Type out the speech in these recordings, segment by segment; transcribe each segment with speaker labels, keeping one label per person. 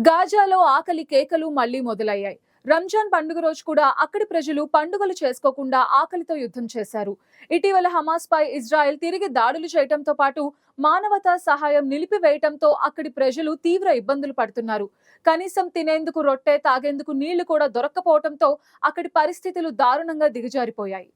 Speaker 1: గాజాలో ఆకలి కేకలు మళ్లీ మొదలయ్యాయి. రంజాన్ పండుగ రోజు కూడా అక్కడి ప్రజలు పండుగలు చేసుకోకుండా ఆకలితో యుద్ధం చేశారు. ఇటీవల హమాస్ పై ఇజ్రాయెల్ తిరిగి దాడులు చేయడంతో పాటు మానవతా సహాయం నిలిపివేయడంతో అక్కడి ప్రజలు తీవ్ర ఇబ్బందులు పడుతున్నారు. కనీసం తినేందుకు రొట్టె, తాగేందుకు నీళ్లు కూడా దొరక్కపోవడంతో అక్కడి పరిస్థితులు దారుణంగా దిగజారిపోయాయి.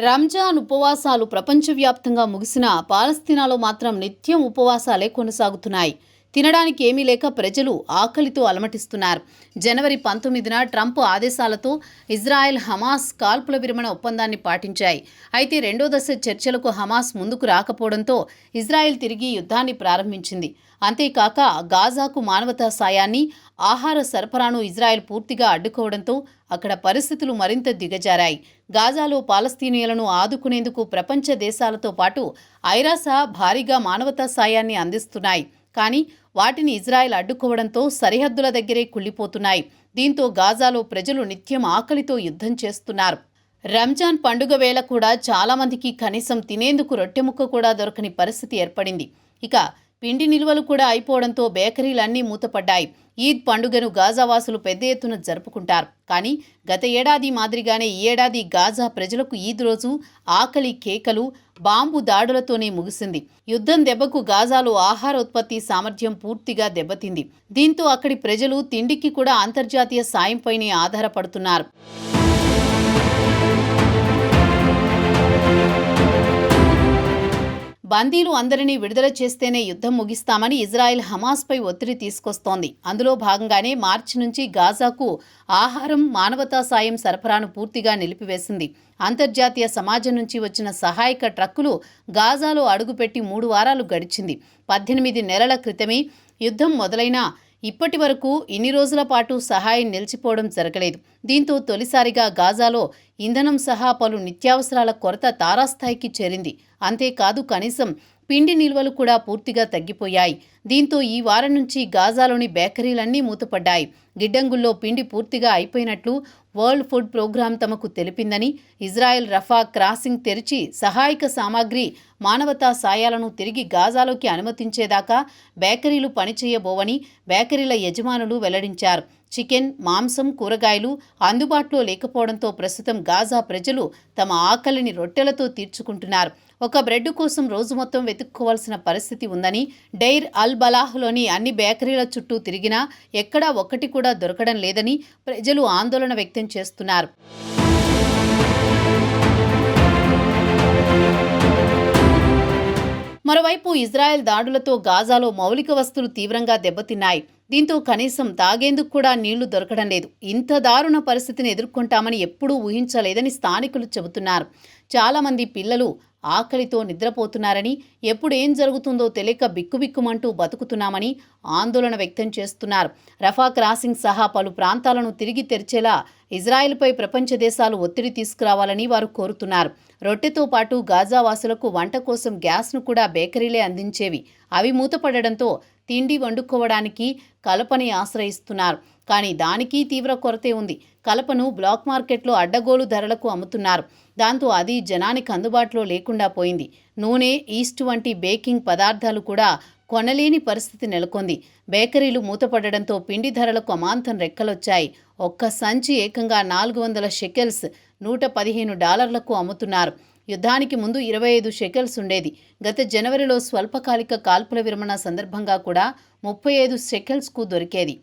Speaker 2: రంజాన్ ఉపవాసాలు ప్రపంచవ్యాప్తంగా ముగిసినా పాలస్తీనాలో మాత్రం నిత్యం ఉపవాసాలే కొనసాగుతున్నాయి. తినడానికి ఏమీ లేక ప్రజలు ఆకలితో అలమటిస్తున్నారు. జనవరి 19న ట్రంప్ ఆదేశాలతో ఇజ్రాయెల్ హమాస్ కాల్పుల విరమణ ఒప్పందాన్ని పాటించాయి. అయితే రెండో దశ చర్చలకు హమాస్ ముందుకు రాకపోవడంతో ఇజ్రాయెల్ తిరిగి యుద్ధాన్ని ప్రారంభించింది. అంతేకాక గాజాకు మానవతా సాయాన్ని, ఆహార సరఫరాను ఇజ్రాయెల్ పూర్తిగా అడ్డుకోవడంతో అక్కడ పరిస్థితులు మరింత దిగజారాయి. గాజాలో పాలస్తీనియులను ఆదుకునేందుకు ప్రపంచ దేశాలతో పాటు ఐరాస భారీగా మానవతా సాయాన్ని అందిస్తున్నాయి. కానీ వాటిని ఇజ్రాయెల్ అడ్డుకోవడంతో సరిహద్దుల దగ్గరే కుళ్లిపోతున్నాయి. దీంతో గాజాలో ప్రజలు నిత్యం ఆకలితో యుద్ధం చేస్తున్నారు. రంజాన్ పండుగ వేళ కూడా చాలామందికి కనీసం తినేందుకు రొట్టె ముక్క కూడా దొరకని పరిస్థితి ఏర్పడింది. ఇక పిండి నిల్వలు కూడా అయిపోవడంతో బేకరీలన్నీ మూతపడ్డాయి. ఈద్ పండుగను గాజావాసులు పెద్ద ఎత్తున జరుపుకుంటారు. కానీ గత ఏడాది మాదిరిగానే ఈ ఏడాది గాజా ప్రజలకు ఈద్ రోజు ఆకలి కేకలు, బాంబు దాడులతోనే ముగిసింది. యుద్ధం దెబ్బకు గాజాలో ఆహార ఉత్పత్తి సామర్థ్యం పూర్తిగా దెబ్బతింది. దీంతో అక్కడి ప్రజలు తిండికి కూడా అంతర్జాతీయ సాయంపైనే ఆధారపడుతున్నారు. బందీలు అందరినీ విడుదల చేస్తేనే యుద్ధం ముగిస్తామని ఇజ్రాయెల్ హమాస్పై ఒత్తిడి తీసుకొస్తోంది. అందులో భాగంగానే మార్చి నుంచి గాజాకు ఆహారం, మానవతా సాయం సరఫరాను పూర్తిగా నిలిపివేసింది. అంతర్జాతీయ సమాజం నుంచి వచ్చిన సహాయక ట్రక్కులు గాజాలో అడుగుపెట్టి 3 వారాలు గడిచింది. 18 నెలల క్రితమే యుద్ధం మొదలైనా ఇప్పటి వరకు ఇన్ని రోజుల పాటు సహాయం నిలిచిపోవడం జరగలేదు. దీంతో తొలిసారిగా గాజాలో ఇంధనం సహా పలు నిత్యావసరాల కొరత తారాస్థాయికి చేరింది. అంతేకాదు కనీసం పిండి నిల్వలు కూడా పూర్తిగా తగ్గిపోయాయి. దీంతో ఈ వారం నుంచి గాజాలోని బేకరీలన్నీ మూతపడ్డాయి. గిడ్డంగుల్లో పిండి పూర్తిగా అయిపోయినట్లు వరల్డ్ ఫుడ్ ప్రోగ్రాం తమకు తెలిపిందని, ఇజ్రాయెల్ రఫా క్రాసింగ్ తెరిచి సహాయక సామాగ్రి, మానవతా సాయాలను తిరిగి గాజాలోకి అనుమతించేదాకా బేకరీలు పనిచేయబోవని బేకరీల యజమానులు వెల్లడించారు. చికెన్, మాంసం, కూరగాయలు అందుబాటులో లేకపోవడంతో ప్రస్తుతం గాజా ప్రజలు తమ ఆకలిని రొట్టెలతో తీర్చుకుంటున్నారు. ఒక బ్రెడ్ కోసం రోజు మొత్తం వెతుక్కోవాల్సిన పరిస్థితి ఉందని, డైర్ అల్ బలాహ్లోని అన్ని బేకరీల చుట్టూ తిరిగినా ఎక్కడా ఒక్కటి కూడా దొరకడం లేదని ప్రజలు ఆందోళన వ్యక్తం చేస్తున్నారు. మరోవైపు ఇజ్రాయెల్ దాడులతో గాజాలో మౌలిక వస్తువులు తీవ్రంగా దెబ్బతిన్నాయి. దీంతో కనీసం తాగేందుకు కూడా నీళ్లు దొరకడం లేదు. ఇంత దారుణ పరిస్థితిని ఎదుర్కొంటామని ఎప్పుడూ ఊహించలేదని స్థానికులు చెబుతున్నారు. చాలామంది పిల్లలు ఆకలితో నిద్రపోతున్నారని, ఎప్పుడు ఏం జరుగుతుందో తెలియక బిక్కుబిక్కుమంటూ బతుకుతున్నామని ఆందోళన వ్యక్తం చేస్తున్నారు. రఫా క్రాసింగ్ సహా పలు ప్రాంతాలను తిరిగి తెరిచేలా ఇజ్రాయెల్పై ప్రపంచ దేశాలు ఒత్తిడి తీసుకురావాలని వారు కోరుతున్నారు. రొట్టెతో పాటు గాజావాసులకు వంట కోసం గ్యాస్ను కూడా బేకరీలే అందించేవి. అవి మూతపడడంతో తిండి వండుకోవడానికి కలపని ఆశ్రయిస్తున్నారు. కానీ దానికి తీవ్ర కొరతే ఉంది. కలపను బ్లాక్ మార్కెట్లో అడ్డగోలు ధరలకు అమ్ముతున్నారు. దాంతో అది జనానికి అందుబాటులో లేకుండా పోయింది. నూనె, ఈస్ట్ వంటి బేకింగ్ పదార్థాలు కూడా కొనలేని పరిస్థితి నెలకొంది. బేకరీలు మూతపడడంతో పిండి ధరలకు అమాంతం రెక్కలొచ్చాయి. ఒక్క సంచి ఏకంగా 400 షెకెల్స్ $115లకు అమ్ముతున్నారు. యుద్ధానికి ముందు 25 షెకెల్స్ ఉండేది. గత జనవరిలో స్వల్పకాలిక కాల్పుల విరమణ సందర్భంగా కూడా 35 షెకెల్స్కు దొరికేది.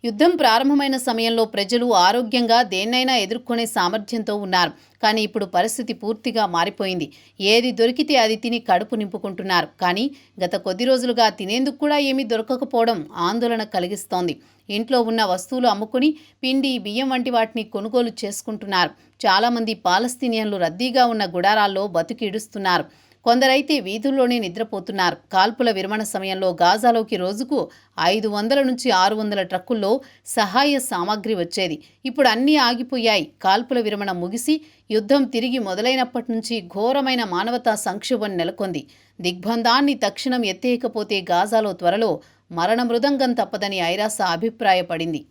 Speaker 2: యుద్ధం ప్రారంభమైన సమయంలో ప్రజలు ఆరోగ్యంగా దేన్నైనా ఎదుర్కొనే సామర్థ్యంతో ఉన్నారు. కానీ ఇప్పుడు పరిస్థితి పూర్తిగా మారిపోయింది. ఏది దొరికితే అది తిని కడుపు నింపుకుంటున్నారు. కానీ గత కొద్ది రోజులుగా తినేందుకు కూడా ఏమీ దొరకకపోవడం ఆందోళన కలిగిస్తోంది. ఇంట్లో ఉన్న వస్తువులు అమ్ముకుని పిండి, బియ్యం వంటి వాటిని కొనుగోలు చేసుకుంటున్నారు. చాలామంది పాలస్తీనియన్లు రద్దీగా ఉన్న గుడారాల్లో బతికిడుస్తున్నారు. కొందరైతే వీధుల్లోనే నిద్రపోతున్నారు. కాల్పుల విరమణ సమయంలో గాజాలోకి రోజుకు 500 నుంచి 600 ట్రక్కుల్లో సహాయ సామాగ్రి వచ్చేది. ఇప్పుడు అన్నీ ఆగిపోయాయి. కాల్పుల విరమణ ముగిసి యుద్ధం తిరిగి మొదలైనప్పటి నుంచి ఘోరమైన మానవతా సంక్షోభం నెలకొంది. దిగ్బంధాన్ని తక్షణం ఎత్తేయకపోతే గాజాలో త్వరలో మరణ మృదంగం తప్పదని ఐరాస అభిప్రాయపడింది.